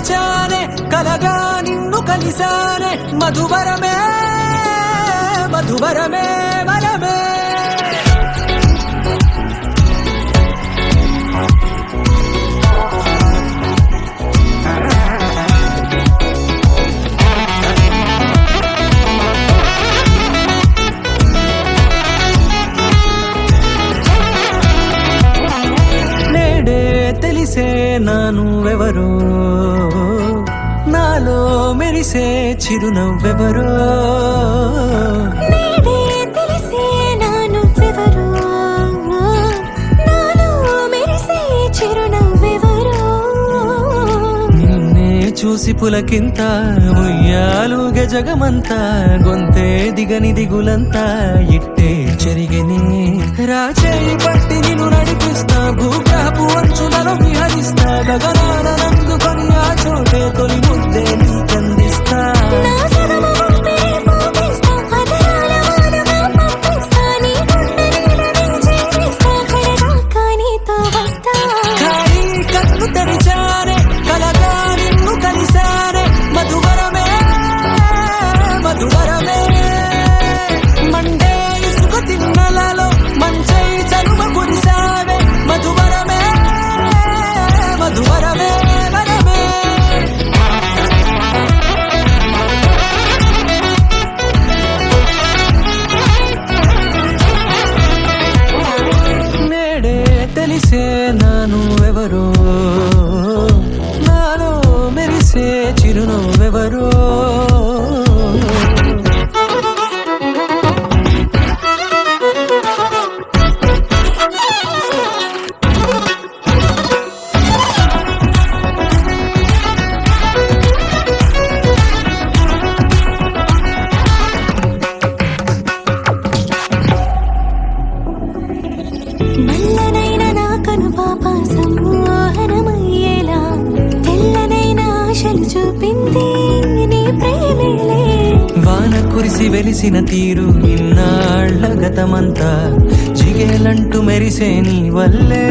పిలిచానే కలగా నిన్ను కలిసానే మధువరమే మధువరమే వరమే తెలిసే నానువెవరో నాలో మెరిసే చిరునవ్వెవరో తెలిసే నానువెవరో నాలో మెరిసే చిరునవ్వెవరో నిన్నే చూసి పులకింత ఉయ్యాలుగే జగమంతా గొంతే దిగని దిగులంతా ఇట్టే చెరిగని రాచేయి పట్టి నిన్ను నడిపిస్తా భూగ్రహపు అంచులలో విహరిస్తా గగనాల నందుకొని ఆ చోటే తొలి ముద్దే నీకందిస్తా ఖాళీ కన్ను తెరిచానే కలగా నిన్ను కలిసానే మధువరమే మధువరమే మండే ఇసుక తిన్నలలో మంచై చలువ కురిసావే మధువరమే మధువరమే వరమే నేడే తెలిసే నానువెవరో నాలో మెరిసే చిరునవ్వెవరో నల్లనైన నా కనుపాప సమ్మోహనమయ్యేలా తెల్లనైన ఆశలు చూపింది నీ ప్రేమేలే వాన కురిసి వెలిసిన తీరు ఇన్నాళ్ల గతమంతా జిగేలంటూ మెరిసే నీ వల్లే